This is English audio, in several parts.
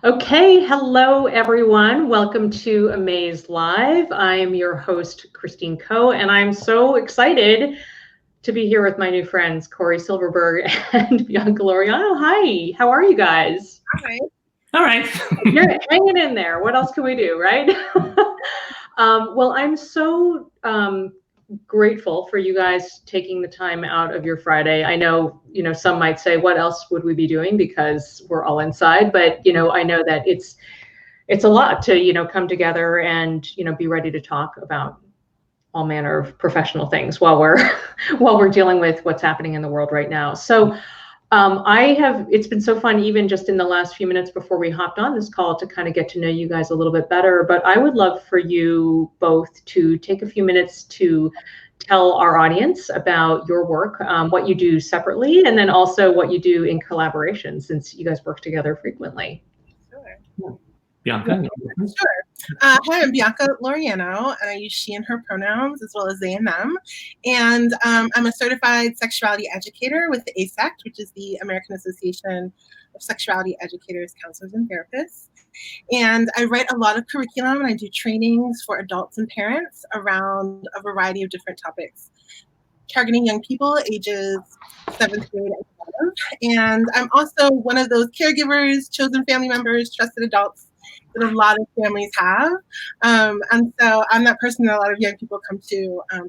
Okay, hello everyone. Welcome to Amaze Live. I am your host, Christine Coe, and I'm so excited to be here with my new friends, Cory Silverberg and Bianca Laureano. Hi, how are you guys? Hi. All right. You're hanging in there. What else can we do, right? Well, I'm so grateful for you guys taking the time out of your Friday. I know, some might say, what else would we be doing because we're all inside? But, I know that it's a lot to, come together and, be ready to talk about all manner of professional things while we're while we're dealing with what's happening in the world right now. So it's been so fun, even just in the last few minutes before we hopped on this call, to kind of get to know you guys a little bit better. But I would love for you both to take a few minutes to tell our audience about your work, what you do separately, and then also what you do in collaboration, since you guys work together frequently. Sure. Bianca? Sure. Hi, I'm Bianca Laureano, and I use she and her pronouns as well as they and them. And I'm a certified sexuality educator with the ASECT, which is the American Association of Sexuality Educators, Counselors, and Therapists. And I write a lot of curriculum, and I do trainings for adults and parents around a variety of different topics, targeting young people ages 7th grade and above. And I'm also one of those caregivers, chosen family members, trusted adults that a lot of families have. And so I'm that person that a lot of young people come to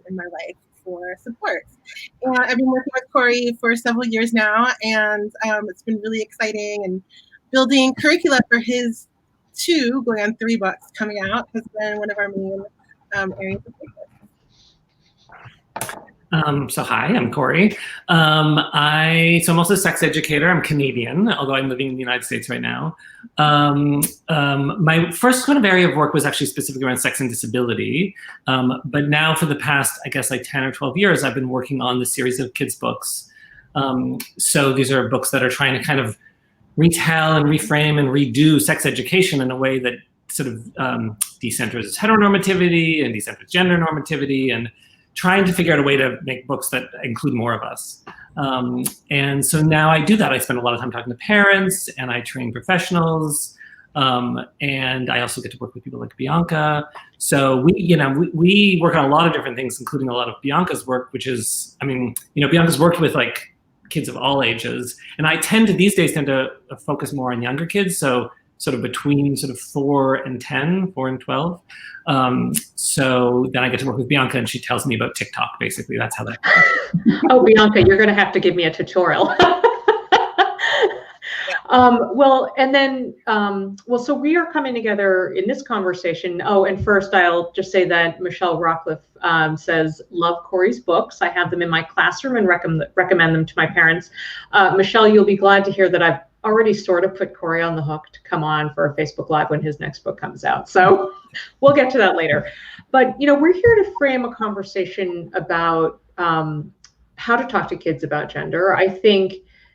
in my life for support. And I've been working with Cory for several years now, and it's been really exciting. And building curricula for his 2, going on 3 books coming out has been one of our main areas of focus. So hi, I'm Cory. I'm also a sex educator. I'm Canadian, although I'm living in the United States right now. My first kind of area of work was actually specifically around sex and disability. But now for the past, I guess, like 10 or 12 years, I've been working on the series of kids' books. So these are books that are trying to kind of retell and reframe and redo sex education in a way that sort of decenters heteronormativity and decenters gender normativity, and trying to figure out a way to make books that include more of us. And so now I do that. I spend a lot of time talking to parents, and I train professionals, and I also get to work with people like Bianca. So we work on a lot of different things, including a lot of Bianca's work, which is, Bianca's worked with like kids of all ages, and I these days tend to focus more on younger kids. So sort of between sort of 4 and 10, 4 and 12. So then I get to work with Bianca, and she tells me about TikTok, basically. That's how that goes. Oh, Bianca, you're going to have to give me a tutorial. So we are coming together in this conversation. Oh, and first I'll just say that Michelle Rockcliffe says, love Cory's books. I have them in my classroom and recommend them to my parents. Michelle, you'll be glad to hear that I've already sort of put Cory on the hook to come on for a Facebook Live when his next book comes out. So we'll get to that later. But, we're here to frame a conversation about how to talk to kids about gender. I think,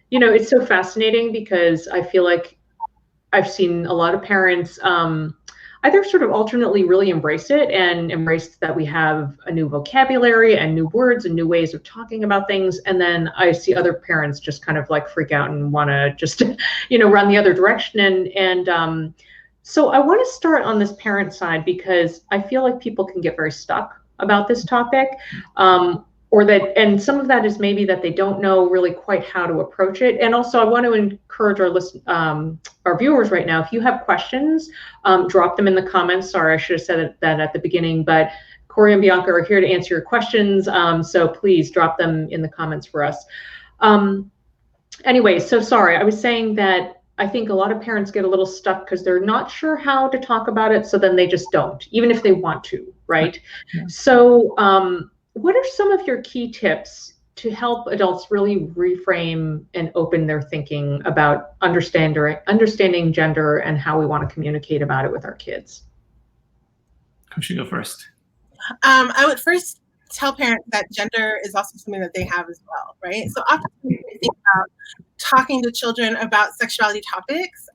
it's so fascinating because I feel like I've seen a lot of parents either sort of alternately really embrace it and embrace that we have a new vocabulary and new words and new ways of talking about things. And then I see other parents just kind of like freak out and want to just, run the other direction. And so I want to start on this parent side because I feel like people can get very stuck about this topic. And some of that is maybe that they don't know really quite how to approach it. And also I want to encourage our viewers right now, if you have questions, drop them in the comments. Sorry, I should have said that at the beginning, but Cory and Bianca are here to answer your questions. So please drop them in the comments for us. Anyway, so sorry, I was saying that I think a lot of parents get a little stuck because they're not sure how to talk about it. So then they just don't, even if they want to, right? Yeah. So, what are some of your key tips to help adults really reframe and open their thinking about understanding gender and how we want to communicate about it with our kids? Who should go first? I would first tell parents that gender is also something that they have as well, right? So often when we think about talking to children about sexuality topics,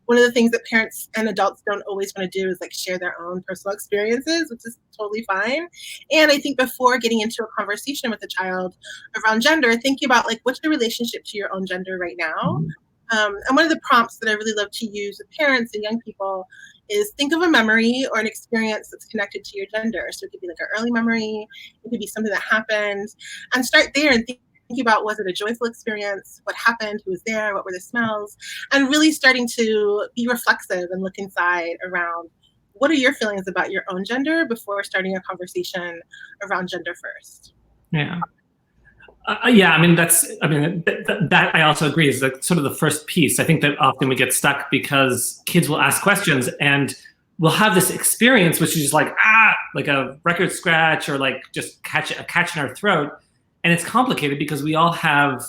one of the things that parents and adults don't always want to do is like share their own personal experiences, which is totally fine. And I think before getting into a conversation with a child around gender, thinking about like what's your relationship to your own gender right now? And one of the prompts that I really love to use with parents and young people is think of a memory or an experience that's connected to your gender. So it could be like an early memory, it could be something that happened, and start there and think about, was it a joyful experience? What happened? Who was there? What were the smells? And really starting to be reflexive and look inside around what are your feelings about your own gender before starting a conversation around gender first. Yeah. Yeah, I mean, that I also agree is like sort of the first piece. I think that often we get stuck because kids will ask questions and we'll have this experience, which is just like a record scratch or like just a catch in our throat. And it's complicated because we all have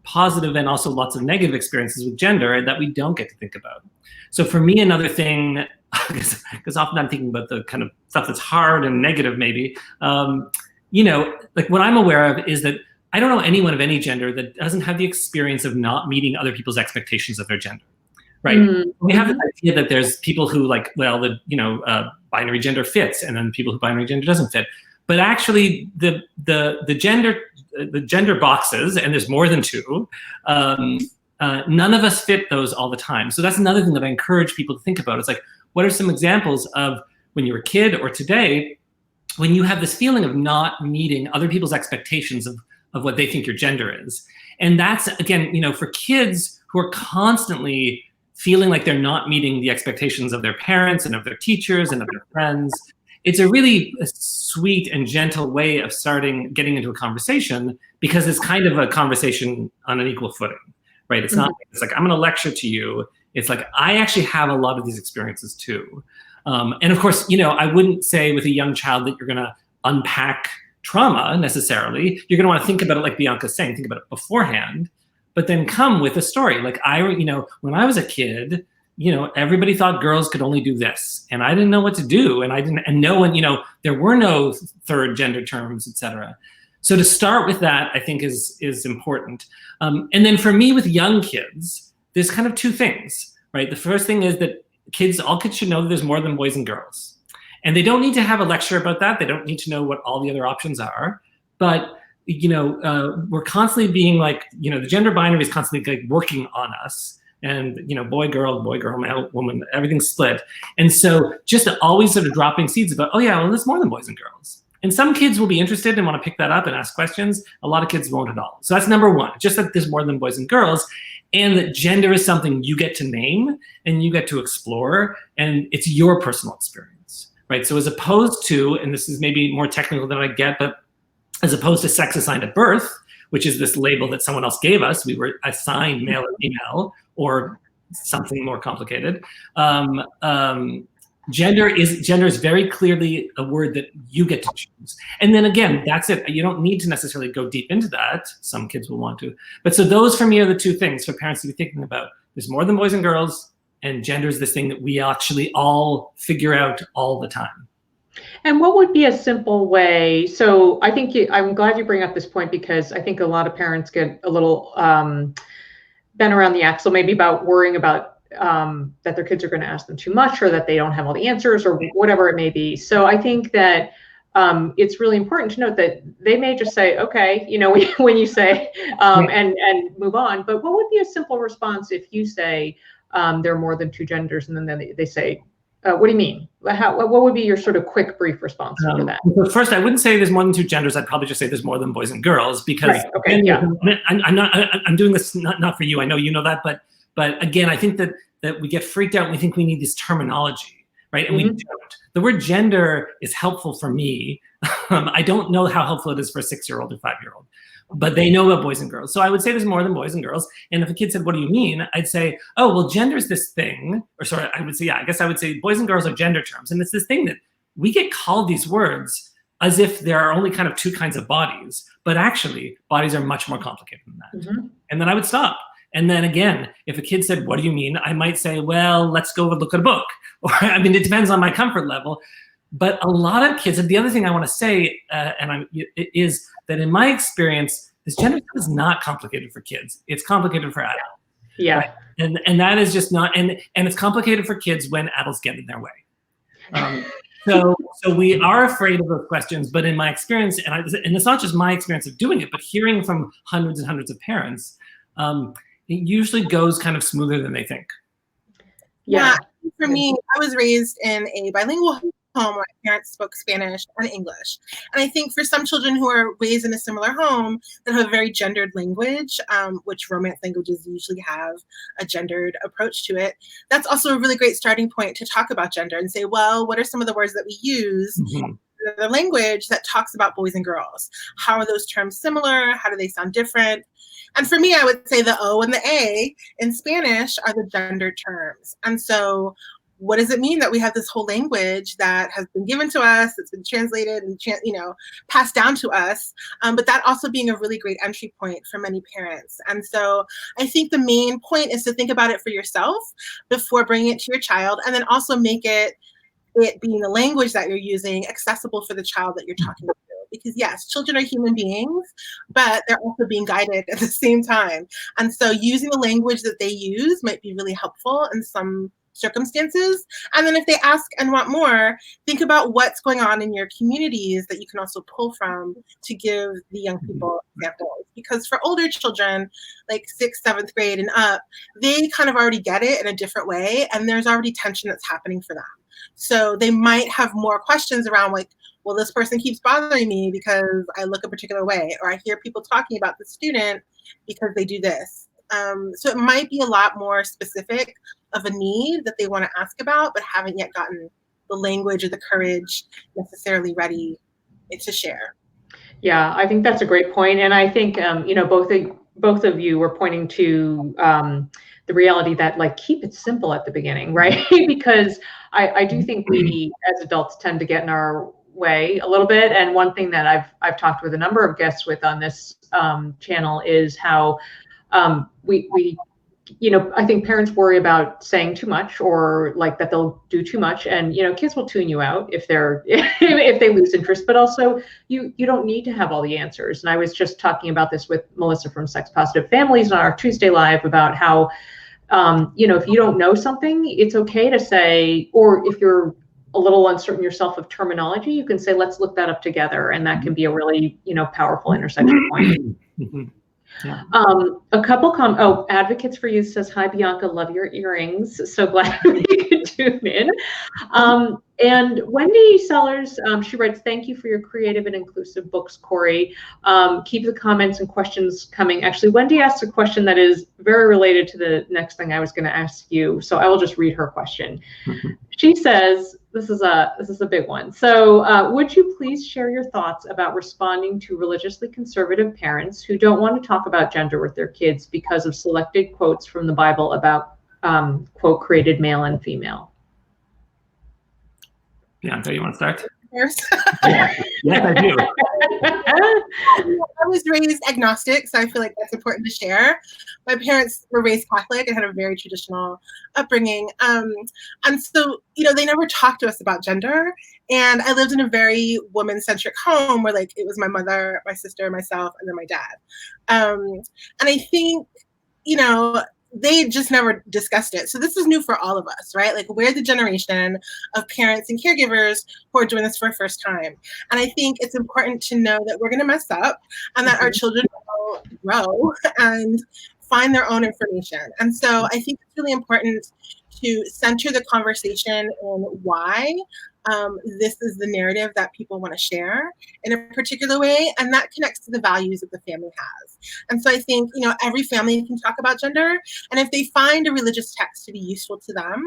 positive and also lots of negative experiences with gender that we don't get to think about. So for me, another thing, because often I'm thinking about the kind of stuff that's hard and negative maybe, like what I'm aware of is that I don't know anyone of any gender that doesn't have the experience of not meeting other people's expectations of their gender, right? Mm-hmm. We have this idea that there's people who like, well, binary gender fits, and then people who binary gender doesn't fit. But actually, the gender boxes, and there's more than two, none of us fit those all the time. So that's another thing that I encourage people to think about. It's like, what are some examples of when you were a kid or today, when you have this feeling of not meeting other people's expectations of what they think your gender is? And that's, again, for kids who are constantly feeling like they're not meeting the expectations of their parents and of their teachers and of their friends, it's a really sweet and gentle way of getting into a conversation, because it's kind of a conversation on an equal footing, right? It's not, it's like, I'm going to lecture to you. It's like, I actually have a lot of these experiences too. And of course, I wouldn't say with a young child that you're going to unpack trauma necessarily. You're going to want to think about it like Bianca's saying, think about it beforehand, but then come with a story. Like when I was a kid, everybody thought girls could only do this, and I didn't know what to do, and no one, there were no third gender terms, etc. So to start with that, I think is important. And then for me with young kids, there's kind of two things, right? The first thing is that all kids should know that there's more than boys and girls. And they don't need to have a lecture about that. They don't need to know what all the other options are. But, we're constantly being like, the gender binary is constantly like working on us. And, boy, girl, male, woman, everything's split. And so just always sort of dropping seeds about, oh yeah, well, there's more than boys and girls. And some kids will be interested and want to pick that up and ask questions. A lot of kids won't at all. So that's number one, just that there's more than boys and girls, and that gender is something you get to name and you get to explore, and it's your personal experience, right? So as opposed to, and this is maybe more technical than I get, but as opposed to sex assigned at birth, which is this label that someone else gave us, we were assigned male or female, or something more complicated. Gender is very clearly a word that you get to choose. And then again, that's it. You don't need to necessarily go deep into that. Some kids will want to. But so those for me are the two things for parents to be thinking about. There's more than boys and girls, and gender is this thing that we actually all figure out all the time. And what would be a simple way? So I think I'm glad you bring up this point, because I think a lot of parents get a little bent around the axle, maybe about worrying about that their kids are going to ask them too much, or that they don't have all the answers, or whatever it may be. So I think that it's really important to note that they may just say, okay, when you say, and move on. But what would be a simple response if you say there are more than two genders, and then they say, what do you mean? What would be your sort of quick, brief response to that? Well, first, I wouldn't say there's more than two genders. I'd probably just say there's more than boys and girls, because right. Okay, yeah. I'm doing this not for you. I know you know that, but again, I think that we get freaked out and we think we need this terminology, right? And we don't. The word gender is helpful for me. I don't know how helpful it is for a 6-year-old or 5-year-old, but they know about boys and girls. So I would say there's more than boys and girls. And if a kid said, what do you mean? I'd say, oh, well, gender is this thing. Or sorry, I would say boys and girls are gender terms. And it's this thing that we get called these words as if there are only kind of two kinds of bodies. But actually, bodies are much more complicated than that. Mm-hmm. And then I would stop. And then again, if a kid said, what do you mean? I might say, well, let's go look at a book. Or, it depends on my comfort level. But a lot of kids, and the other thing I want to say, is that in my experience, this gender stuff is not complicated for kids. It's complicated for adults. Yeah. Right? And that is just not, and it's complicated for kids when adults get in their way. So we are afraid of those questions, but in my experience, and it's not just my experience of doing it, but hearing from hundreds and hundreds of parents, it usually goes kind of smoother than they think. Yeah, for me, I was raised in a bilingual home where my parents spoke Spanish and English. And I think for some children who are raised in a similar home that have a very gendered language, which Romance languages usually have a gendered approach to it, that's also a really great starting point to talk about gender and say, well, what are some of the words that we use in the language that talks about boys and girls? How are those terms similar? How do they sound different? And for me, I would say the O and the A in Spanish are the gendered terms. And so what does it mean that we have this whole language that has been given to us, it's been translated and passed down to us, but that also being a really great entry point for many parents. And so I think the main point is to think about it for yourself before bringing it to your child, and then also make it being the language that you're using accessible for the child that you're talking to. Because yes, children are human beings, but they're also being guided at the same time. And so using the language that they use might be really helpful in some circumstances. And then if they ask and want more, think about what's going on in your communities that you can also pull from to give the young people examples. Because for older children, like 6th, 7th grade and up, they kind of already get it in a different way. And there's already tension that's happening for them. So they might have more questions around like, well, this person keeps bothering me because I look a particular way, or I hear people talking about the student because they do this. So it might be a lot more specific of a need that they want to ask about, but haven't yet gotten the language or the courage necessarily ready to share. Yeah, I think that's a great point. And I think, both of you were pointing to the reality that like, keep it simple at the beginning, right? Because I do think we as adults tend to get in our way a little bit. And one thing that I've talked with a number of guests with on this channel is how we I think parents worry about saying too much, or like that they'll do too much, and kids will tune you out if they lose interest. But also you don't need to have all the answers. And I was just talking about this with Melissa from Sex Positive Families on our Tuesday Live about how if you don't know something, it's okay to say, or if you're a little uncertain yourself of terminology, you can say, let's look that up together, and that can be a really powerful intersection point. Yeah. A couple Advocates for Youth says, hi, Bianca, love your earrings. So glad you could tune in. And Wendy Sellers, she writes, thank you for your creative and inclusive books, Cory. Keep the comments and questions coming. Actually, Wendy asked a question that is very related to the next thing I was going to ask you. So I will just read her question. She says, this is a big one. So would you please share your thoughts about responding to religiously conservative parents who don't want to talk about gender with their kids because of selected quotes from the Bible about, quote, created male and female? Bianca, you want to start? First. Yes, I do. I was raised agnostic, so I feel like that's important to share. My parents were raised Catholic and had a very traditional upbringing. And so, they never talked to us about gender. And I lived in a very woman-centric home where like it was my mother, my sister, myself, and then my dad. And I think, they just never discussed it. So this is new for all of us, right? Like we're the generation of parents and caregivers who are doing this for the first time. And I think it's important to know that we're going to mess up and that our children will grow and find their own information. And so I think it's really important to center the conversation on why this is the narrative that people want to share in a particular way, and that connects to the values that the family has. And so I think, every family can talk about gender, and if they find a religious text to be useful to them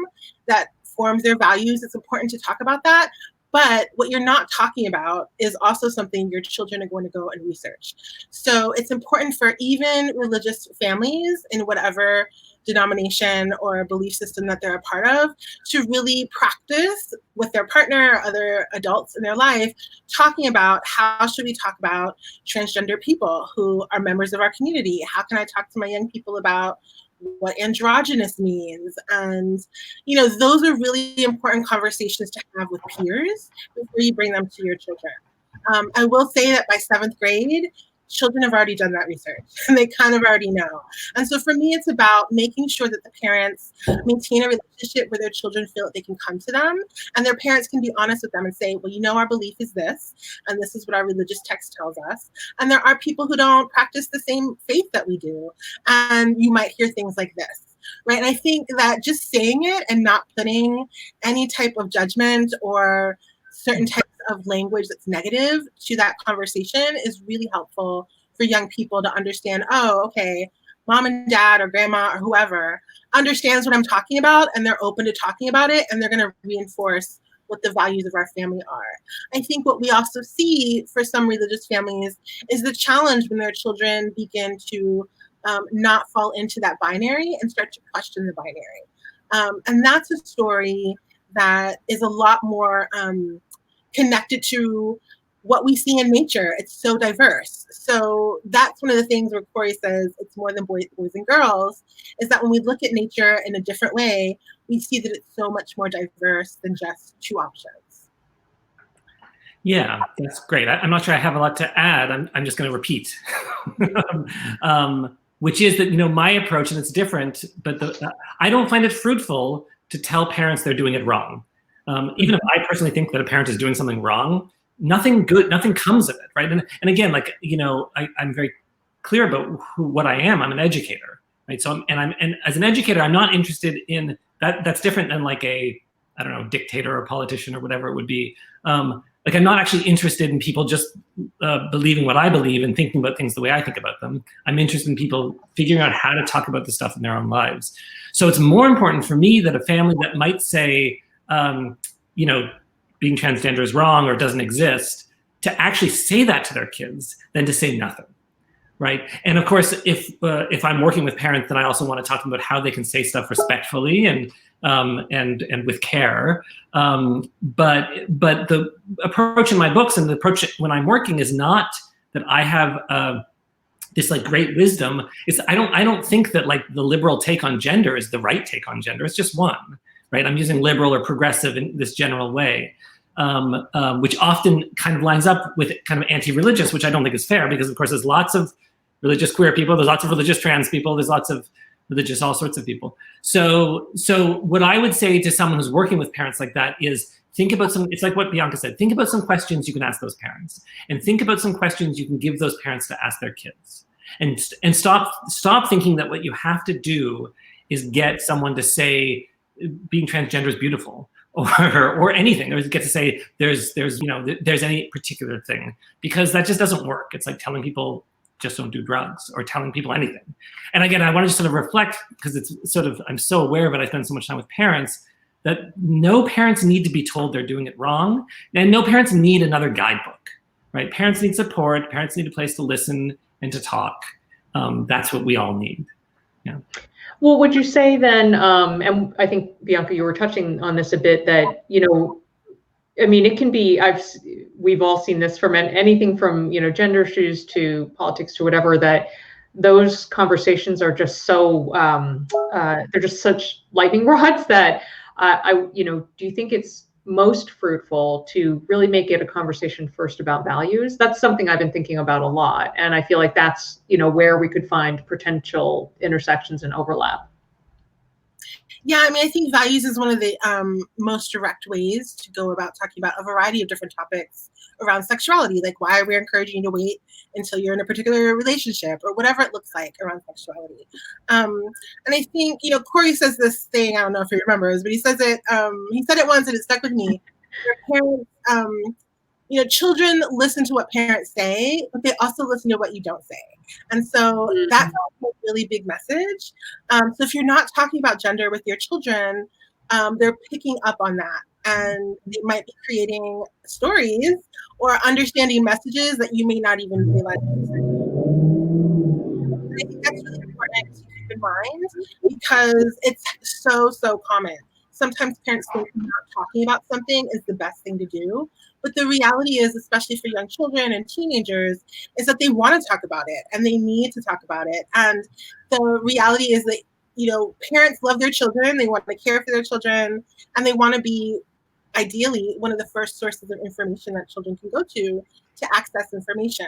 that forms their values, it's important to talk about that. But what you're not talking about is also something your children are going to go and research. So it's important for even religious families in whatever denomination or belief system that they're a part of to really practice with their partner or other adults in their life, talking about how should we talk about transgender people who are members of our community? How can I talk to my young people about what androgynous means? And, those are really important conversations to have with peers before you bring them to your children. I will say that by 7th grade, children have already done that research and they kind of already know. And so for me, it's about making sure that the parents maintain a relationship where their children feel that they can come to them and their parents can be honest with them and say, well, you know, our belief is this, and this is what our religious text tells us. And there are people who don't practice the same faith that we do. And you might hear things like this, right? And I think that just saying it and not putting any type of judgment or certain types of language that's negative to that conversation is really helpful for young people to understand, oh, okay, mom and dad or grandma or whoever understands what I'm talking about and they're open to talking about it and they're going to reinforce what the values of our family are. I think what we also see for some religious families is the challenge when their children begin to not fall into that binary and start to question the binary. And that's a story that is a lot more connected to what we see in nature. It's so diverse. So that's one of the things where Cory says it's more than boys and girls, is that when we look at nature in a different way, we see that it's so much more diverse than just two options. Yeah, that's great. I'm not sure I have a lot to add. I'm just going to repeat, which is that, you know, my approach, and it's different, but I don't find it fruitful to tell parents they're doing it wrong. Even if I personally think that a parent is doing something wrong, nothing comes of it, right? And again, like, you know, I'm very clear about what I am. I'm an educator, right? So and as an educator, I'm not interested in that. That's different than like I don't know, dictator or politician or whatever it would be. Like, I'm not actually interested in people just believing what I believe and thinking about things the way I think about them. I'm interested in people figuring out how to talk about this stuff in their own lives. So it's more important for me that a family that might say, you know, being transgender is wrong or doesn't exist, to actually say that to their kids than to say nothing, right? And of course, if I'm working with parents, then I also want to talk to them about how they can say stuff respectfully and with care. But the approach in my books and the approach when I'm working is not that I have this like great wisdom. I don't think that like the liberal take on gender is the right take on gender. It's just one. Right, I'm using liberal or progressive in this general way, which often kind of lines up with kind of anti-religious, which I don't think is fair because, of course, there's lots of religious queer people, there's lots of religious trans people, there's lots of religious all sorts of people. So what I would say to someone who's working with parents like that is think about it's like what Bianca said, think about some questions you can ask those parents, and think about some questions you can give those parents to ask their kids, and stop thinking that what you have to do is get someone to say being transgender is beautiful or anything, or get to say there's you know, there's any particular thing, because that just doesn't work. It's like telling people just don't do drugs or telling people anything. And again, I want to just sort of reflect, because it's sort of, I'm so aware of it, I spend so much time with parents, that no parents need to be told they're doing it wrong, and no parents need another guidebook, right? Parents need support, parents need a place to listen and to talk. That's what we all need. Yeah. Well, would you say then, and I think, Bianca, you were touching on this a bit, that, you know, I mean, it can be, we've all seen this from anything from, you know, gender issues to politics to whatever, that those conversations are just so, they're just such lightning rods that you know, do you think it's most fruitful to really make it a conversation first about values? That's something I've been thinking about a lot. And I feel like that's, you know, where we could find potential intersections and overlap. Yeah, I mean, I think values is one of the most direct ways to go about talking about a variety of different topics around sexuality, like why we're encouraging you to wait until you're in a particular relationship or whatever it looks like around sexuality. And I think, you know, Cory says this thing, I don't know if he remembers, but he said it once and it stuck with me. Your parents, you know, children listen to what parents say, but they also listen to what you don't say. And so that's a really big message. So if you're not talking about gender with your children, they're picking up on that. And they might be creating stories or understanding messages that you may not even realize. I think that's really important to keep in mind because it's so common. Sometimes parents think not talking about something is the best thing to do. But the reality is, especially for young children and teenagers, is that they want to talk about it and they need to talk about it. And the reality is that, you know, parents love their children, they want to care for their children, and they want to be ideally one of the first sources of information that children can go to access information.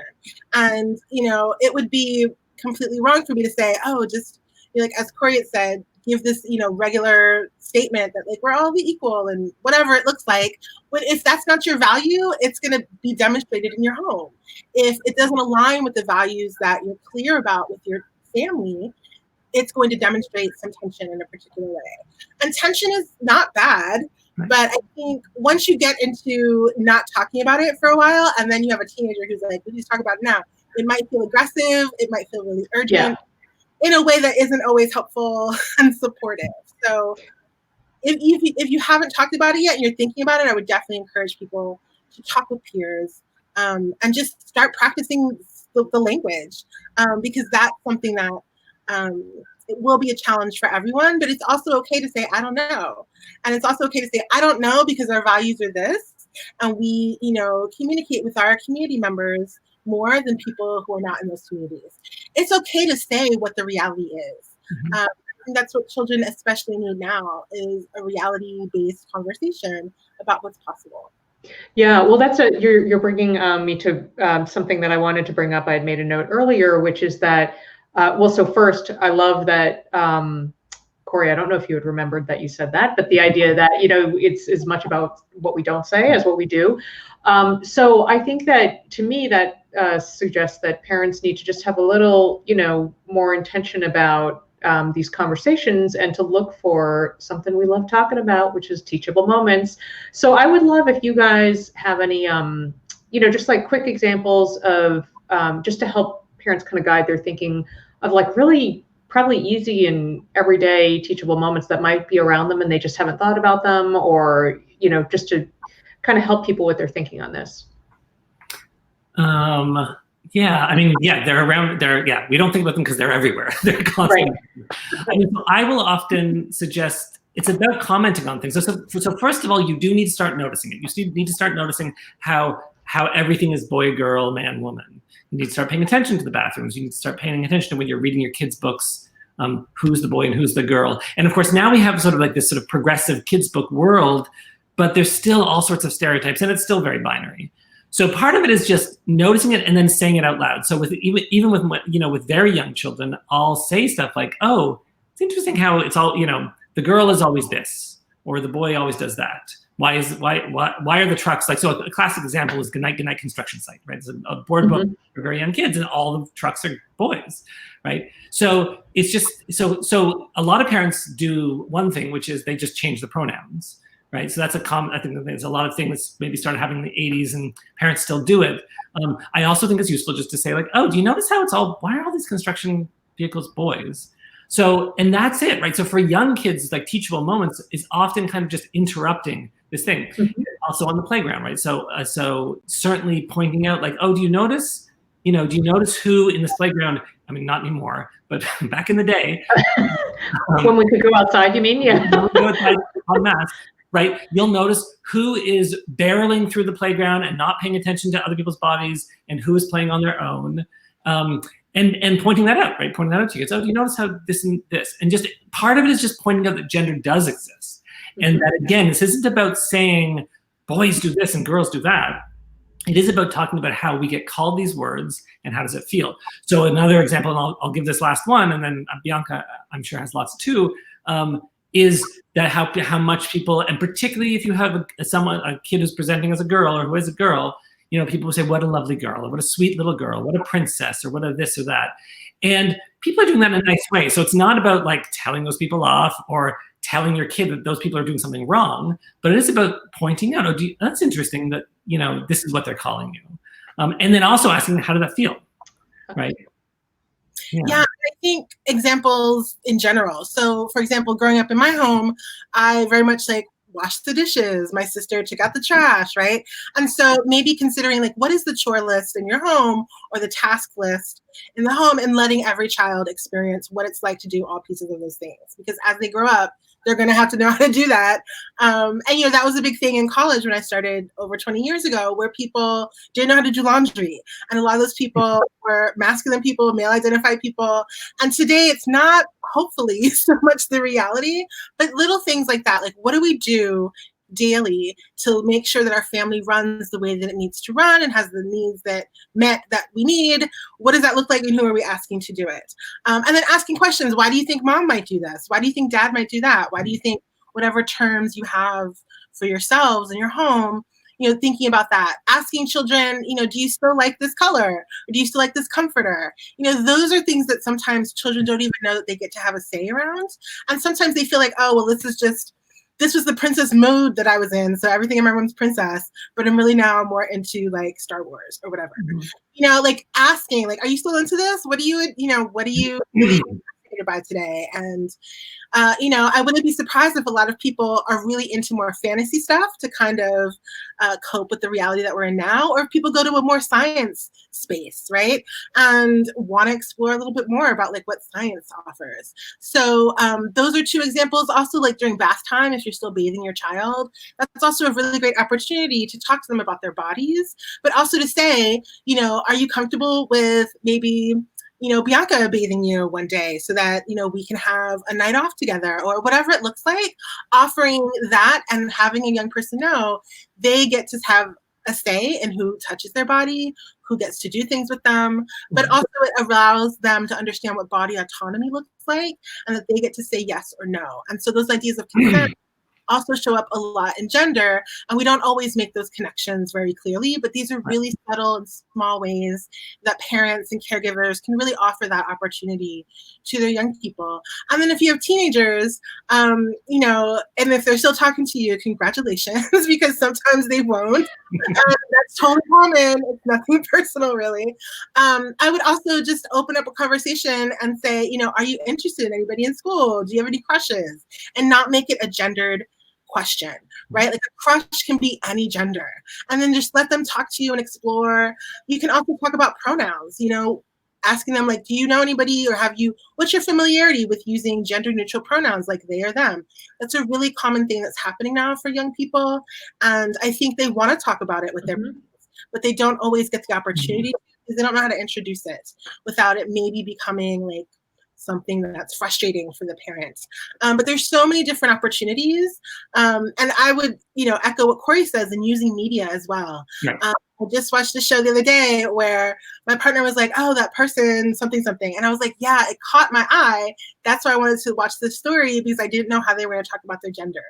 And, it would be completely wrong for me to say, oh, just, like as Cory had said, give this, regular statement that like we're all equal and whatever it looks like. But if that's not your value, it's going to be demonstrated in your home. If it doesn't align with the values that you're clear about with your family, it's going to demonstrate some tension in a particular way. And tension is not bad. But I think once you get into not talking about it for a while, and then you have a teenager who's like, we just talk about it now, it might feel aggressive, it might feel really urgent, in a way that isn't always helpful and supportive. So if you haven't talked about it yet and you're thinking about it, I would definitely encourage people to talk with peers and just start practicing the language, because that's something that it will be a challenge for everyone, but it's also okay to say, I don't know. And it's also okay to say, I don't know because our values are this. And we, communicate with our community members more than people who are not in those communities. It's okay to say what the reality is. I think that's what children especially need now, is a reality-based conversation about what's possible. Yeah, well, you're bringing me to something that I wanted to bring up. I had made a note earlier, which is that, so first, I love that, Cory, I don't know if you had remembered that you said that, but the idea that, it's as much about what we don't say as what we do. So I think that, to me, that suggests that parents need to just have a little, more intention about these conversations, and to look for something we love talking about, which is teachable moments. So I would love if you guys have any, just like quick examples of, just to help parents kind of guide their thinking of like really probably easy and everyday teachable moments that might be around them and they just haven't thought about them, or, just to kind of help people with their thinking on this. Yeah, I mean, they're around. We don't think about them because they're everywhere. They're constantly. Right. I mean, I will often suggest it's about commenting on things. So first of all, you do need to start noticing it. You need to start noticing how everything is boy, girl, man, woman. You need to start paying attention to the bathrooms. You need to start paying attention to when you're reading your kids' books, who's the boy and who's the girl. And of course, now we have sort of like this sort of progressive kids' book world, but there's still all sorts of stereotypes, and it's still very binary. So part of it is just noticing it and then saying it out loud. So even with with very young children, I'll say stuff like, "Oh, it's interesting how it's all the girl is always this, or the boy always does that. Why are the trucks like?" So a classic example is Goodnight Construction Site, right? It's a board book for very young kids, and all the trucks are boys, right? So it's just so a lot of parents do one thing, which is they just change the pronouns. Right, so that's I think there's a lot of things maybe started happening in the 80s, and parents still do it. I also think it's useful just to say like, oh, do you notice how why are all these construction vehicles boys? So, and that's it, right? So for young kids, like teachable moments is often kind of just interrupting this thing. Also on the playground, right? So certainly pointing out like, oh, do you notice who in this playground? I mean, not anymore, but back in the day. When we could go outside, you mean? Yeah. Go outside en masse. Right, you'll notice who is barreling through the playground and not paying attention to other people's bodies, and who is playing on their own, and pointing that out, right? Pointing that out to you. So, do you notice how this and this? And just part of it is just pointing out that gender does exist, and that again, this isn't about saying boys do this and girls do that. It is about talking about how we get called these words and how does it feel. So another example, and I'll give this last one, and then Bianca, I'm sure, has lots too. Is that how much people, and particularly if you have a kid who's presenting as a girl or who is a girl, people will say, what a lovely girl, or what a sweet little girl, what a princess, or what a this or that. And people are doing that in a nice way. So it's not about like telling those people off or telling your kid that those people are doing something wrong, but it is about pointing out, that's interesting that, this is what they're calling you. And then also asking, how did that feel, right? Yeah, I think examples in general. So, for example, growing up in my home, I very much like washed the dishes. My sister took out the trash, right? And so maybe considering like what is the chore list in your home or the task list in the home, and letting every child experience what it's like to do all pieces of those things. Because as they grow up, they're going to have to know how to do that. And, that was a big thing in college when I started over 20 years ago, where people didn't know how to do laundry. And a lot of those people were masculine people, male identified people. And today it's not, hopefully, so much the reality, but little things like that. Like, what do we do daily to make sure that our family runs the way that it needs to run and has the needs that we need? What does that look like, and who are we asking to do it? And then asking questions. Why do you think mom might do this? Why do you think dad might do that? Why do you think whatever terms you have for yourselves in your home, thinking about that, asking children, do you still like this color? Or do you still like this comforter? Those are things that sometimes children don't even know that they get to have a say around. And sometimes they feel like, oh, well, this was the princess mode that I was in, so everything in my room's princess, but I'm really now more into like Star Wars or whatever. Like asking, like, are you still into this? What do you by today? And I wouldn't be surprised if a lot of people are really into more fantasy stuff to kind of cope with the reality that we're in now, or if people go to a more science space, right, and want to explore a little bit more about like what science offers. So those are two examples. Also, like during bath time, if you're still bathing your child, that's also a really great opportunity to talk to them about their bodies, but also to say, are you comfortable with maybe Bianca bathing you one day so that, we can have a night off together, or whatever it looks like, offering that and having a young person know they get to have a say in who touches their body, who gets to do things with them, but also it allows them to understand what body autonomy looks like, and that they get to say yes or no. And so those ideas of consent also show up a lot in gender, and we don't always make those connections very clearly, but these are really subtle and small ways that parents and caregivers can really offer that opportunity to their young people. And then if you have teenagers, and if they're still talking to you, congratulations, because sometimes they won't. That's totally common. It's nothing personal, really. I would also just open up a conversation and say, are you interested in anybody in school? Do you have any crushes? And not make it a gendered question, right? Like a crush can be any gender. And then just let them talk to you and explore. You can also talk about pronouns, asking them like, do you know anybody, or what's your familiarity with using gender neutral pronouns like they or them? That's a really common thing that's happening now for young people. And I think they want to talk about it with their parents, but they don't always get the opportunity because they don't know how to introduce it without it maybe becoming like something that's frustrating for the parents. But there's so many different opportunities. And I would, echo what Cory says in using media as well. Yeah. I just watched a show the other day where my partner was like, oh, that person, something. And I was like, yeah, it caught my eye. That's why I wanted to watch this story, because I didn't know how they were going to talk about their gender.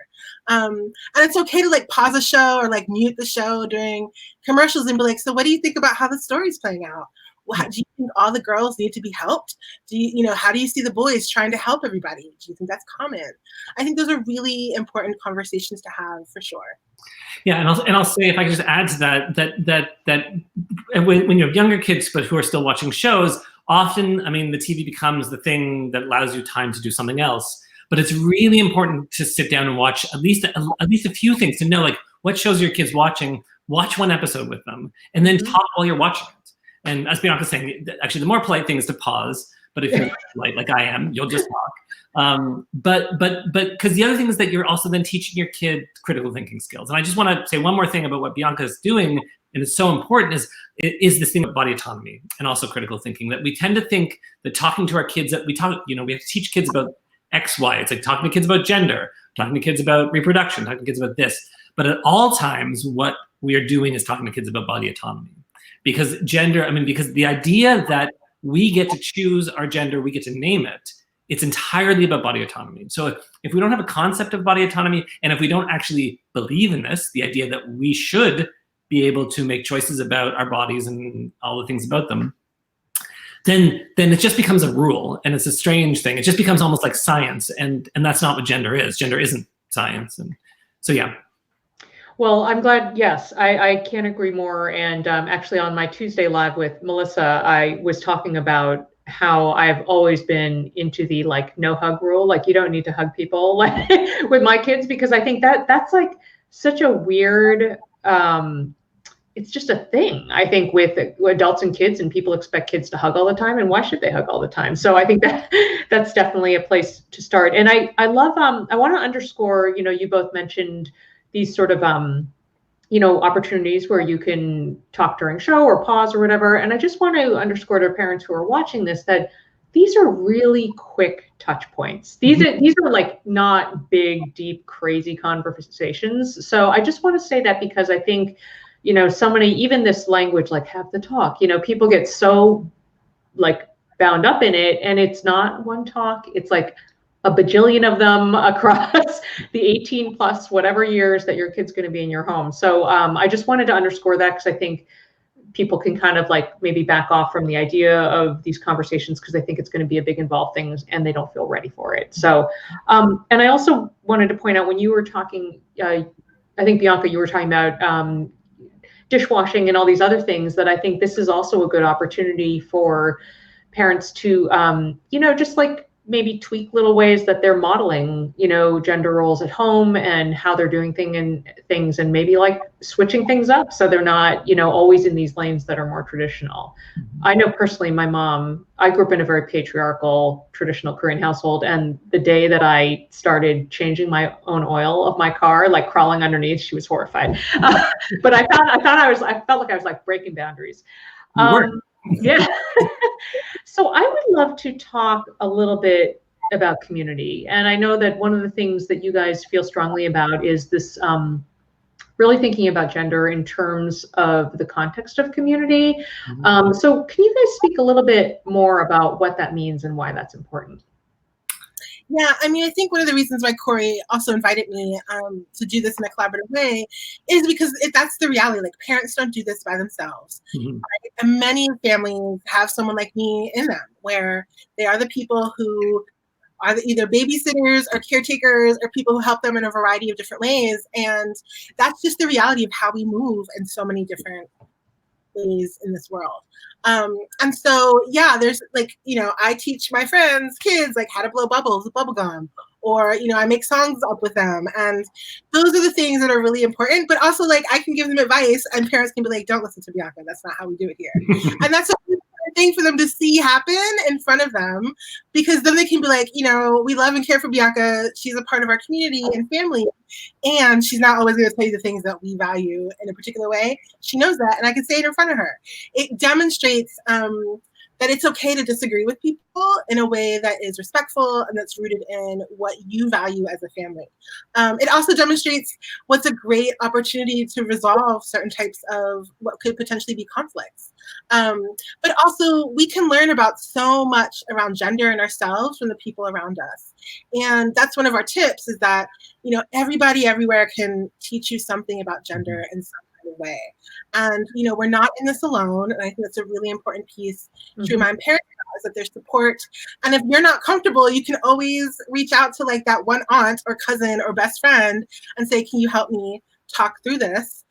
And it's okay to like pause a show or like mute the show during commercials and be like, so what do you think about how the story's playing out? Well, do you think all the girls need to be helped? Do you, how do you see the boys trying to help everybody? Do you think that's common? I think those are really important conversations to have for sure. Yeah, and I'll say, if I could just add to that when you have younger kids but who are still watching shows, often, the TV becomes the thing that allows you time to do something else. But it's really important to sit down and watch at least a few things to know, like, what shows are your kids watching. Watch one episode with them, and then talk while you're watching it. And as Bianca's saying, actually, the more polite thing is to pause. But if you're polite, like I am, you'll just talk. But because the other thing is that you're also then teaching your kid critical thinking skills. And I just want to say one more thing about what Bianca is doing, and it's so important, is this thing about body autonomy and also critical thinking. That we tend to think that talking to our kids, that we have to teach kids about X, Y. It's like talking to kids about gender, talking to kids about reproduction, talking to kids about this. But at all times, what we are doing is talking to kids about body autonomy. Because because the idea that we get to choose our gender, we get to name it, it's entirely about body autonomy. So if we don't have a concept of body autonomy, and if we don't actually believe in this, the idea that we should be able to make choices about our bodies and all the things about them, then it just becomes a rule, and it's a strange thing. It just becomes almost like science, and that's not what gender is. Gender isn't science. And so, yeah. Well, I'm glad. Yes, I can't agree more. And actually, on my Tuesday Live with Melissa, I was talking about how I've always been into the like no hug rule. Like, you don't need to hug people, like with my kids, because I think that's like such a weird. It's just a thing, I think, with adults and kids, and people expect kids to hug all the time, and why should they hug all the time? So I think that's definitely a place to start. And I love. I want to underscore. You both mentioned these sort of, opportunities where you can talk during show or pause or whatever. And I just want to underscore to parents who are watching this that these are really quick touch points. These are like not big, deep, crazy conversations. So I just want to say that because I think, you know, so many, even this language, like have the talk, you know, people get so like bound up in it, and it's not one talk. It's like a bajillion of them across the 18 plus whatever years that your kid's going to be in your home. So I just wanted to underscore that because I think people can kind of like maybe back off from the idea of these conversations because they think it's going to be a big involved thing and they don't feel ready for it. So, and I also wanted to point out when you were talking, I think Bianca, you were talking about dishwashing and all these other things, that I think this is also a good opportunity for parents to, you know, just like maybe tweak little ways that they're modeling, you know, gender roles at home and how they're doing things and maybe like switching things up so they're not, you know, always in these lanes that are more traditional. I know personally, my mom, I grew up in a very patriarchal, traditional Korean household, and the day that I started changing my own oil of my car, like crawling underneath, she was horrified. But I felt like I was like breaking boundaries. Yeah. So I would love to talk a little bit about community. And I know that one of the things that you guys feel strongly about is this really thinking about gender in terms of the context of community. So can you guys speak a little bit more about what that means and why that's important? Yeah, I mean, I think one of the reasons why Cory also invited me to do this in a collaborative way is because that's the reality. Like, parents don't do this by themselves. Right? And many families have someone like me in them, where they are the people who are either babysitters or caretakers or people who help them in a variety of different ways. And that's just the reality of how we move in so many different ways in this world. And so, yeah, there's like, you know, I teach my friends, kids, like how to blow bubbles with bubble gum, or, you know, I make songs up with them. And those are the things that are really important, but also like I can give them advice and parents can be like, don't listen to Bianca. That's not how we do it here. And that's a thing for them to see happen in front of them, because then they can be like, you know, we love and care for Bianca. She's a part of our community and family. And she's not always going to tell you the things that we value in a particular way. She knows that, and I can say it in front of her. It demonstrates that it's okay to disagree with people in a way that is respectful and that's rooted in what you value as a family. It also demonstrates what's a great opportunity to resolve certain types of what could potentially be conflicts. But also, we can learn about so much around gender and ourselves from the people around us. And that's one of our tips, is that, you know, everybody everywhere can teach you something about gender in some kind of way. And, you know, we're not in this alone. And I think that's a really important piece to remind parents about, is that there's support. And if you're not comfortable, you can always reach out to like that one aunt or cousin or best friend and say, can you help me talk through this?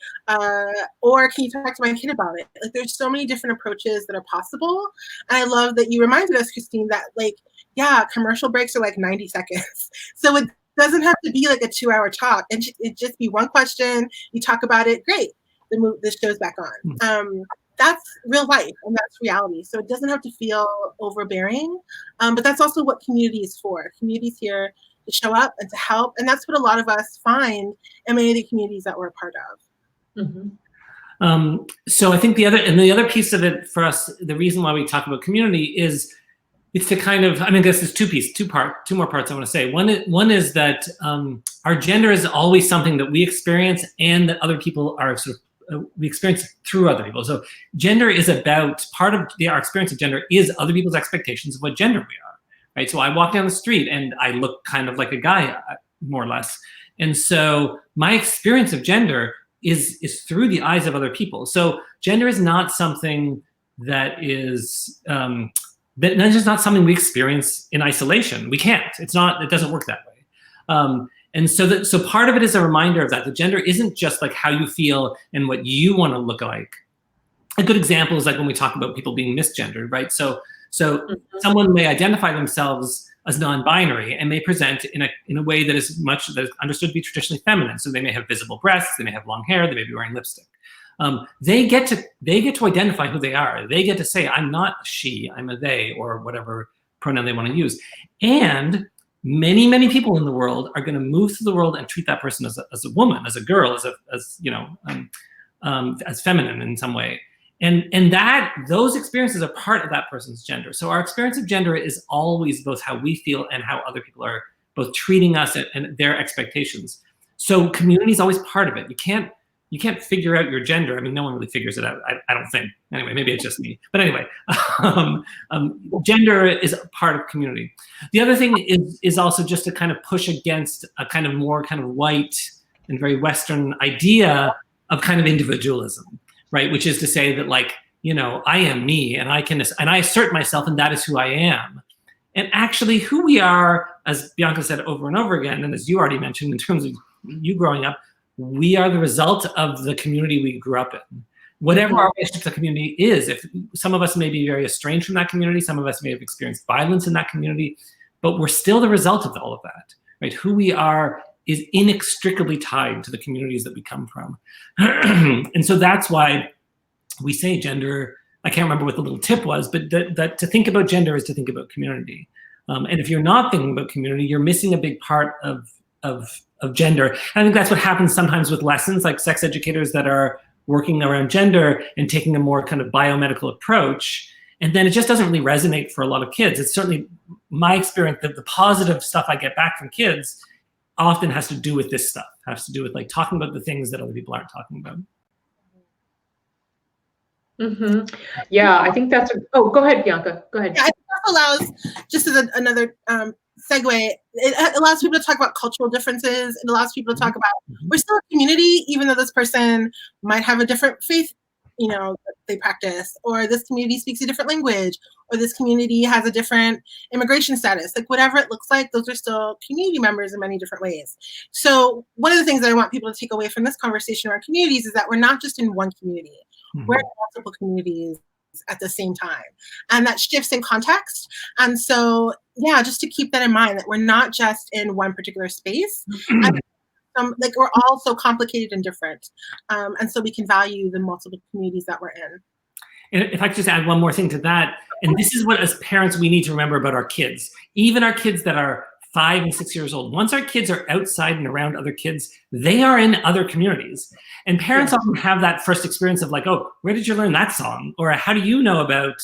Or can you talk to my kid about it? Like, there's so many different approaches that are possible. And I love that you reminded us, Christine, that like, yeah, commercial breaks are like 90 seconds. So it doesn't have to be like a 2-hour talk. And it just be one question, you talk about it, great. The show's back on. That's real life and that's reality. So it doesn't have to feel overbearing. But that's also what community is for. Community's here to show up and to help. And that's what a lot of us find in many of the communities that we're a part of. So I think the other piece of it for us, the reason why we talk about community is it's to kind of, I mean, I guess there's two more parts I want to say. One is that our gender is always something that we experience and that other people are sort of, we experience through other people. So gender is about, part of our experience of gender is other people's expectations of what gender we are, right? So I walk down the street and I look kind of like a guy, more or less. And so my experience of gender is through the eyes of other people. So gender is not something that is, that's just not something we experience in isolation. We can't. It doesn't work that way. And so part of it is a reminder of that. The gender isn't just like how you feel and what you want to look like. A good example is like when we talk about people being misgendered, right? So someone may identify themselves as non-binary and may present in a way that is understood to be traditionally feminine. So they may have visible breasts, they may have long hair, they may be wearing lipstick. They get to identify who they are. They get to say, I'm not she, I'm a they, or whatever pronoun they want to use. And many, many people in the world are going to move through the world and treat that person as a woman, as a girl, as feminine in some way. And that those experiences are part of that person's gender. So our experience of gender is always both how we feel and how other people are both treating us and their expectations. So community is always part of it. You can't figure out your gender. I mean, no one really figures it out. I don't think. Anyway, maybe it's just me. But anyway, gender is a part of community. The other thing is also just to kind of push against a kind of more kind of white and very Western idea of kind of individualism, right? Which is to say that, like, you know, I am me, and I assert myself, and that is who I am. And actually, who we are, as Bianca said over and over again, and as you already mentioned in terms of you growing up, we are the result of the community we grew up in. Whatever our relationship to the community is, if some of us may be very estranged from that community, some of us may have experienced violence in that community, but we're still the result of all of that, right? Who we are is inextricably tied to the communities that we come from. And so that's why we say gender, I can't remember what the little tip was, but that to think about gender is to think about community. And if you're not thinking about community, you're missing a big part of gender. And I think that's what happens sometimes with lessons, like sex educators that are working around gender and taking a more kind of biomedical approach. And then it just doesn't really resonate for a lot of kids. It's certainly my experience that the positive stuff I get back from kids often has to do with this stuff, has to do with like talking about the things that other people aren't talking about. Mm-hmm. Yeah, I think that's go ahead, Bianca. Go ahead. Yeah, I think that allows, just as another segue, it allows people to talk about cultural differences. It allows people to talk about, we're still a community, even though this person might have a different faith, you know, that they practice, or this community speaks a different language, or this community has a different immigration status. Like, whatever it looks like, those are still community members in many different ways. So one of the things that I want people to take away from this conversation around communities is that we're not just in one community. We're in multiple communities at the same time, and that shifts in context. And so, yeah, just to keep that in mind, that we're not just in one particular space. Like, we're all so complicated and different, and so we can value the multiple communities that we're in. And if I could just add one more thing to that, and this is what as parents we need to remember about our kids, even our kids that are 5 and 6 years old. Once our kids are outside and around other kids, they are in other communities. And parents often have that first experience of like, oh, where did you learn that song? Or how do you know about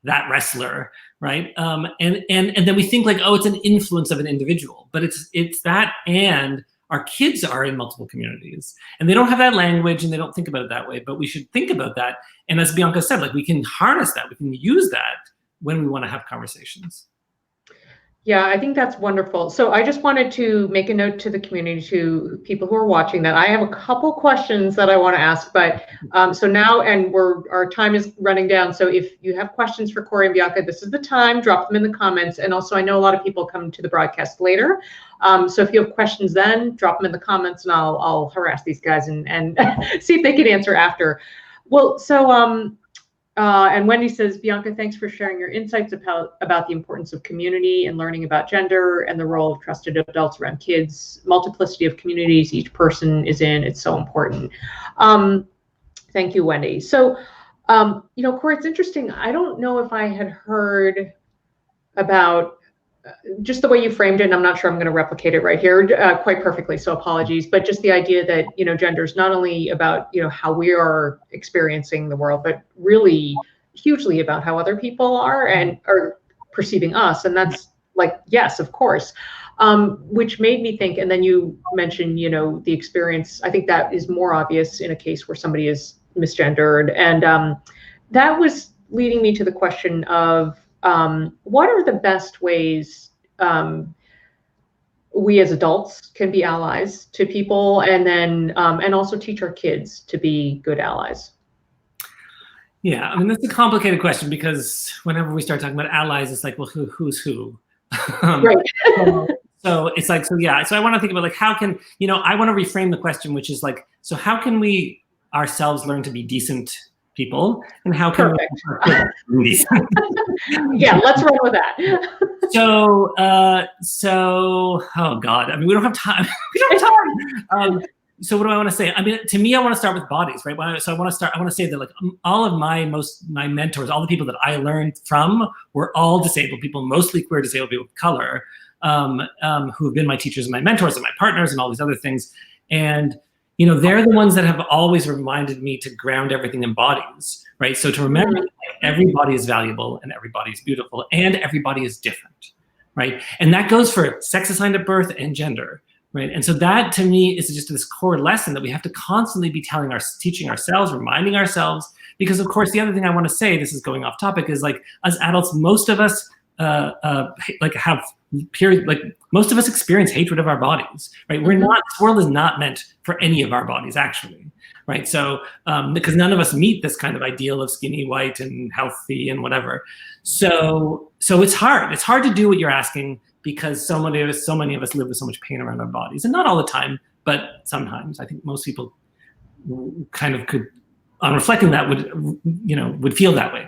that wrestler, right? And then we think like, oh, it's an influence of an individual. But it's that, and our kids are in multiple communities. And they don't have that language and they don't think about it that way. But we should think about that. And as Bianca said, like, we can harness that. We can use that when we want to have conversations. Yeah, I think that's wonderful. So I just wanted to make a note to the community, to people who are watching, that I have a couple questions that I want to ask. But so now, and our time is running down. So if you have questions for Cory and Bianca, this is the time. Drop them in the comments. And also, I know a lot of people come to the broadcast later. So if you have questions, then drop them in the comments, and I'll harass these guys and see if they can answer after. Well, so and Wendy says, Bianca, thanks for sharing your insights about the importance of community and learning about gender and the role of trusted adults around kids. Multiplicity of communities each person is in, it's so important. Thank you, Wendy. So, you know, Cory, it's interesting. I don't know if I had heard about just the way you framed it, and I'm not sure I'm going to replicate it right here quite perfectly, so apologies, but just the idea that, you know, gender is not only about, you know, how we are experiencing the world, but really hugely about how other people are and are perceiving us. And that's like, yes, of course, which made me think, and then you mentioned, you know, the experience. I think that is more obvious in a case where somebody is misgendered. And that was leading me to the question of, what are the best ways we as adults can be allies to people, and then and also teach our kids to be good allies? Yeah, I mean, that's a complicated question, because whenever we start talking about allies, it's like, well, who's who? Right. So it's like, so yeah, so I want to think about like, how can, you know, I want to reframe the question, which is like, so how can we ourselves learn to be decent people, and how can we yeah, let's run with that. So oh God, I mean, we don't have time. We don't have time. So what do I want to say? I mean, to me, I want to start with bodies, right? So I want to say that like all of my mentors, all the people that I learned from were all disabled people, mostly queer disabled people of color, who have been my teachers and my mentors and my partners and all these other things. And, you know, they're the ones that have always reminded me to ground everything in bodies, right? So to remember that every body is valuable and every body is beautiful and everybody is different, right? And that goes for sex assigned at birth and gender, right? And so that to me is just this core lesson that we have to constantly be teaching ourselves, reminding ourselves, because of course the other thing I want to say, this is going off topic, is like as adults, most of us most of us experience hatred of our bodies, right? This world is not meant for any of our bodies, actually, right? So, because none of us meet this kind of ideal of skinny, white, and healthy, and whatever. So it's hard. It's hard to do what you're asking because so many of us live with so much pain around our bodies, and not all the time, but sometimes. I think most people kind of could, on reflecting that, would feel that way.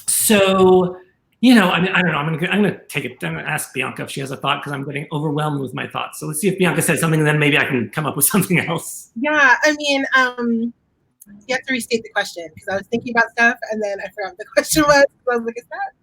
So. You know, I mean, I don't know. I'm gonna ask Bianca if she has a thought because I'm getting overwhelmed with my thoughts. So let's see if Bianca says something, and then maybe I can come up with something else. Yeah, I mean, you have to restate the question because I was thinking about stuff and then I forgot what the question was. So I was like, is that?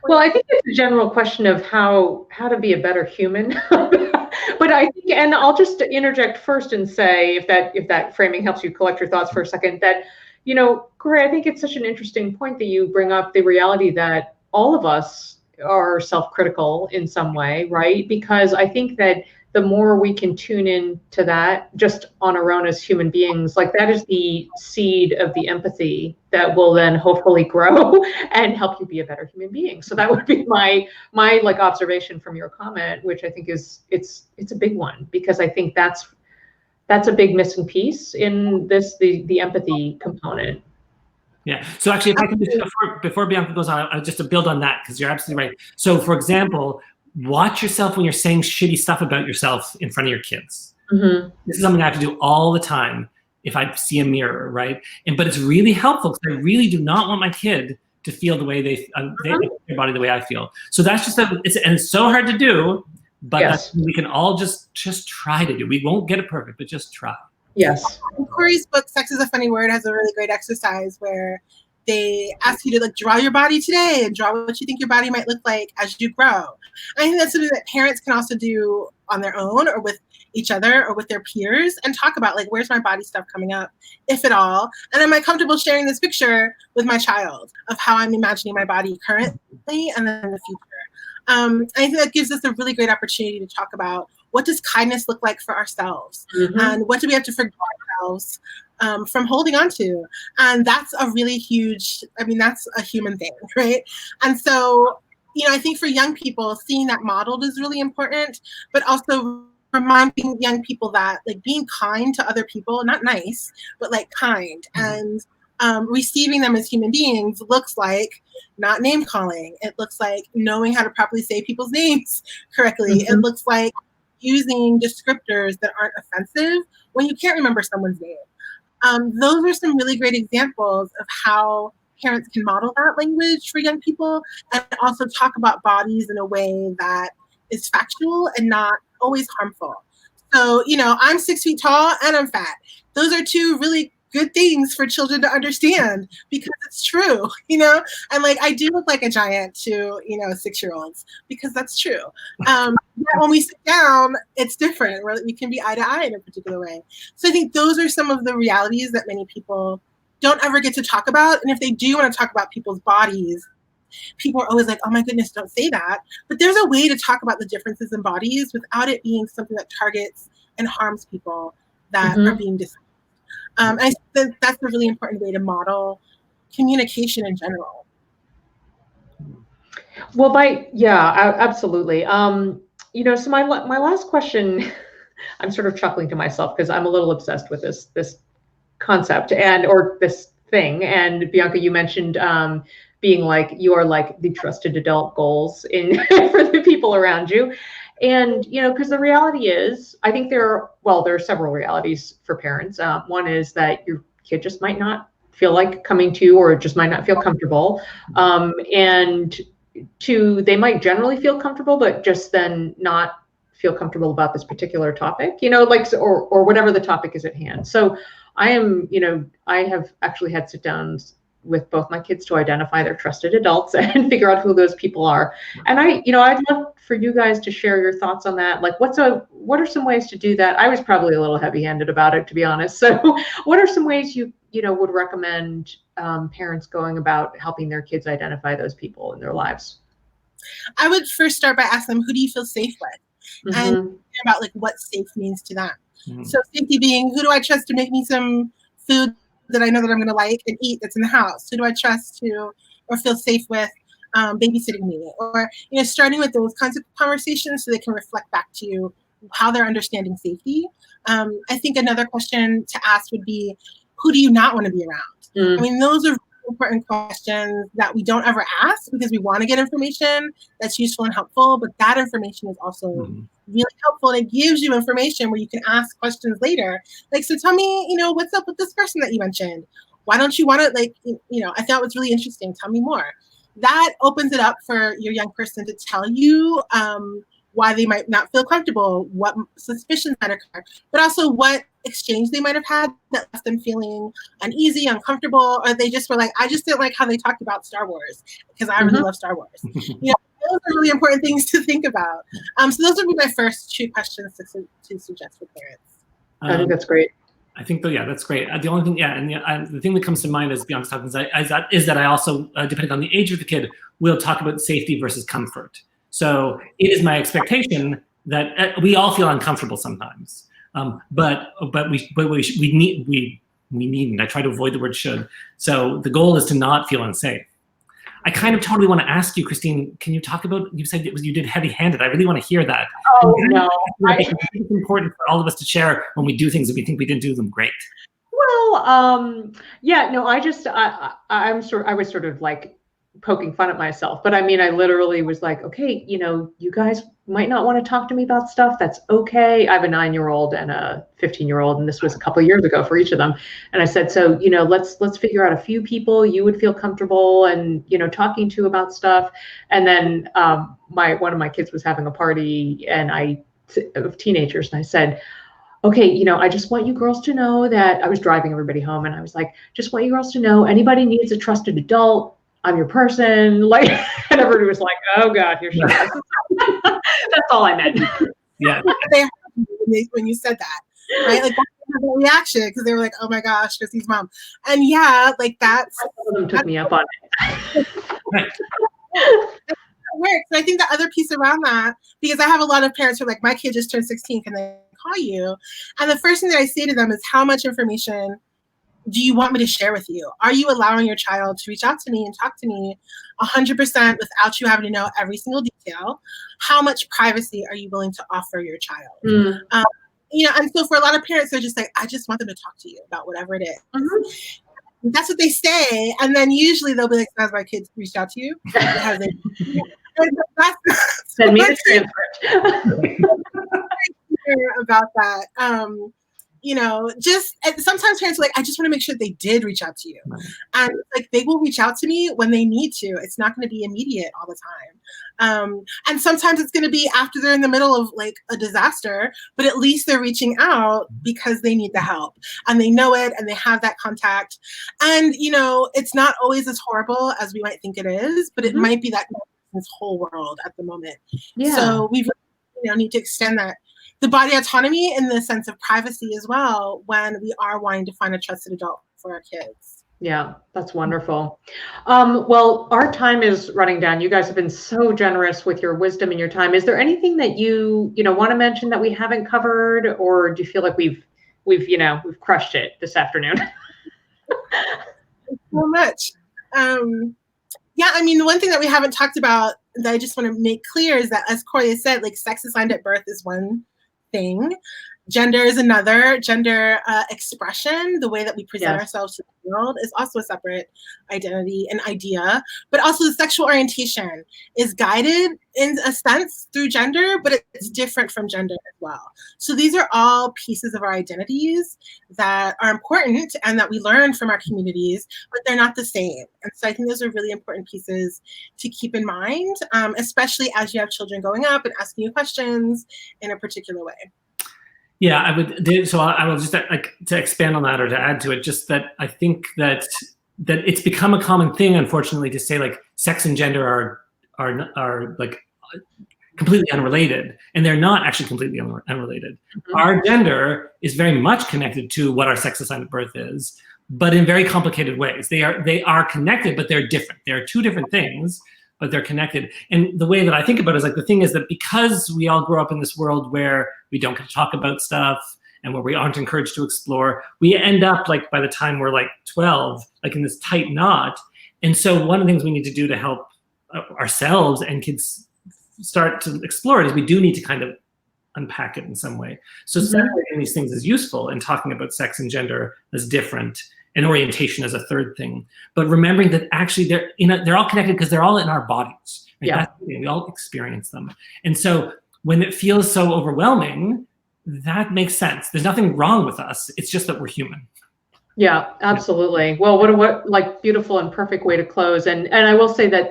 Well, I think it's a general question of how to be a better human. But I think, and I'll just interject first and say, if that framing helps you collect your thoughts for a second, that, you know, Cory, I think it's such an interesting point that you bring up the reality that all of us are self-critical in some way, right? Because I think that the more we can tune in to that just on our own as human beings, like that is the seed of the empathy that will then hopefully grow and help you be a better human being. So that would be my like observation from your comment, which I think is it's a big one, because I think that's a big missing piece in this, the empathy component. Yeah. So actually, if I can just, before Bianca goes on, just to build on that, because you're absolutely right. So for example, watch yourself when you're saying shitty stuff about yourself in front of your kids. Mm-hmm. This is something I have to do all the time if I see a mirror, right? But it's really helpful because I really do not want my kid to feel the way they their body the way I feel. So that's just it's so hard to do, but yes, we can all just try to do. We won't get it perfect, but just try. Yes. In Cory's book, Sex is a Funny Word, has a really great exercise where they ask you to like draw your body today and draw what you think your body might look like as you grow. I think that's something that parents can also do on their own or with each other or with their peers and talk about like, where's my body stuff coming up, if at all? And am I comfortable sharing this picture with my child of how I'm imagining my body currently and then in the future? I think that gives us a really great opportunity to talk about what does kindness look like for ourselves, and what do we have to forgive ourselves from holding on to? And that's a really huge, I mean, that's a human thing, right? And so, you know, I think for young people, seeing that modeled is really important, but also reminding young people that like being kind to other people, not nice, but like kind, and receiving them as human beings looks like not name calling. It looks like knowing how to properly say people's names correctly. It looks like using descriptors that aren't offensive when you can't remember someone's name. Those are some really great examples of how parents can model that language for young people and also talk about bodies in a way that is factual and not always harmful. So, you know, I'm 6 feet tall and I'm fat. Those are two really good things for children to understand because it's true, you know, and like I do look like a giant to, you know, 6-year-olds because that's true. When we sit down, it's different. We can be eye to eye in a particular way. So I think those are some of the realities that many people don't ever get to talk about. And if they do want to talk about people's bodies, people are always like, oh my goodness, don't say that. But there's a way to talk about the differences in bodies without it being something that targets and harms people that are being discussed. I think that's a really important way to model communication in general. Well, absolutely. You know, so my last question, I'm sort of chuckling to myself because I'm a little obsessed with this concept or this thing. And Bianca, you mentioned being like, you are like the trusted adult goals for the people around you. And, you know, because the reality is, I think there are several realities for parents. One is that your kid just might not feel like coming to you or just might not feel comfortable. And two, they might generally feel comfortable, but just then not feel comfortable about this particular topic, you know, like, or whatever the topic is at hand. So I have actually had sit downs with both my kids to identify their trusted adults and figure out who those people are. And I'd love for you guys to share your thoughts on that. Like, what are some ways to do that? I was probably a little heavy-handed about it, to be honest. So what are some ways you would recommend parents going about helping their kids identify those people in their lives? I would first start by asking them, who do you feel safe with? Mm-hmm. And about like what safe means to them. Mm-hmm. So safety being, who do I trust to make me some food that I know that I'm going to like and eat that's in the house? Who do I trust to or feel safe with babysitting me? Or, starting with those kinds of conversations so they can reflect back to you how they're understanding safety. I think another question to ask would be, who do you not want to be around? I mean, those are important questions that we don't ever ask because we want to get information that's useful and helpful, but that information is also really helpful, and it gives you information where you can ask questions later. Like, so tell me, what's up with this person that you mentioned? Why don't you want to, I thought it was really interesting. Tell me more. That opens it up for your young person to tell you why they might not feel comfortable, what suspicions might occur, but also what exchange they might have had that left them feeling uneasy, uncomfortable, or they just were like, I just didn't like how they talked about Star Wars because I really love Star Wars. Those are really important things to think about. So those would be my first two questions to suggest for parents. I think that's great. I think, that's great. The only thing, and the thing that comes to mind as Bianca's talking is that I also, depending on the age of the kid, will talk about safety versus comfort. So it is my expectation that we all feel uncomfortable sometimes, but we need, and I try to avoid the word should. So the goal is to not feel unsafe. I kind of totally want to ask you, Christine, can you talk about, you said you did heavy-handed. I really want to hear that. Oh, no. It's important for all of us to share when we do things that we think we didn't do them great. Well, I was sort of like poking fun at myself, but I mean, I literally was like, okay, you guys might not want to talk to me about stuff. That's okay. I have a 9-year-old and a 15-year-old, and this was a couple of years ago for each of them. And I said, so, let's figure out a few people you would feel comfortable and, talking to about stuff. And then one of my kids was having a party of teenagers, and I said, okay, I just want you girls to know that I was driving everybody home, and I was like, just want you girls to know, anybody needs a trusted adult, I'm your person. Like, and everybody was like, oh God, you're sure. That's all I meant. Yeah. When you said that, right? Like, that's a reaction because they were like, oh my gosh, Chrissy's mom. And yeah, like that's. Some of them took me up on it. It works. And I think the other piece around that, because I have a lot of parents who are like, my kid just turned 16, can they call you? And the first thing that I say to them is, how much information do you want me to share with you? Are you allowing your child to reach out to me and talk to me 100% without you having to know every single detail? How much privacy are you willing to offer your child? And so for a lot of parents, they're just like, I just want them to talk to you about whatever it is. That's what they say. And then usually they'll be like, has my kids reached out to you? Send me the transcript. About that. Just sometimes parents are like, I just want to make sure they did reach out to you. And like, they will reach out to me when they need to. It's not going to be immediate all the time. And sometimes it's going to be after they're in the middle of like a disaster, but at least they're reaching out because they need the help and they know it and they have that contact. And, it's not always as horrible as we might think it is, but it might be that this whole world at the moment. Yeah. So we need to extend the body autonomy in the sense of privacy as well when we are wanting to find a trusted adult for our kids. Yeah, that's wonderful. Well, our time is running down. You guys have been so generous with your wisdom and your time. Is there anything that you want to mention that we haven't covered, or do you feel like we've crushed it this afternoon? So much. The one thing that we haven't talked about that I just want to make clear is that, as Cory has said, like, sex assigned at birth is one thing. Gender is another. Gender expression, the way that we present ourselves to the world, is also a separate identity and idea. But also the sexual orientation is guided in a sense through gender, but it's different from gender as well. So these are all pieces of our identities that are important and that we learn from our communities, but they're not the same. And so I think those are really important pieces to keep in mind, especially as you have children growing up and asking you questions in a particular way. Yeah, I would. So I will just like to expand on that or to add to it. Just that I think that that it's become a common thing, unfortunately, to say like sex and gender are like completely unrelated, and they're not actually completely unrelated. Mm-hmm. Our gender is very much connected to what our sex assigned at birth is, but in very complicated ways. They are connected, but they're different. They are two different things, but they're connected. And the way that I think about it is like, the thing is that because we all grow up in this world where we don't get to talk about stuff and where we aren't encouraged to explore, we end up like, by the time we're like 12, like in this tight knot. And so one of the things we need to do to help ourselves and kids start to explore it is we do need to kind of unpack it in some way. So separating these things is useful, and talking about sex and gender as different, and orientation as a third thing. But remembering that actually they're all connected because they're all in our bodies. Right? Yeah. We all experience them. And so when it feels so overwhelming, that makes sense. There's nothing wrong with us. It's just that we're human. Yeah, absolutely. Well, what like beautiful and perfect way to close. And I will say that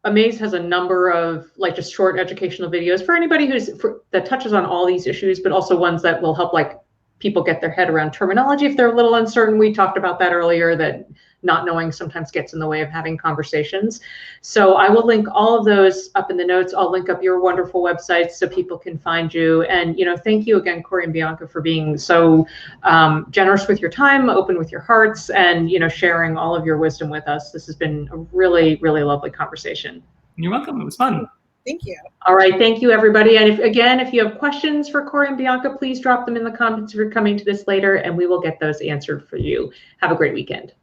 Amaze has a number of like just short educational videos for anybody that touches on all these issues, but also ones that will help like people get their head around terminology if they're a little uncertain. We talked about that earlier, that not knowing sometimes gets in the way of having conversations. So I will link all of those up in the notes. I'll link up your wonderful websites so people can find you. And, thank you again, Cory and Bianca, for being so generous with your time, open with your hearts, and, sharing all of your wisdom with us. This has been a really, really lovely conversation. You're welcome. It was fun. Thank you. All right. Thank you, everybody. And if you have questions for Cory and Bianca, please drop them in the comments if you're coming to this later, and we will get those answered for you. Have a great weekend.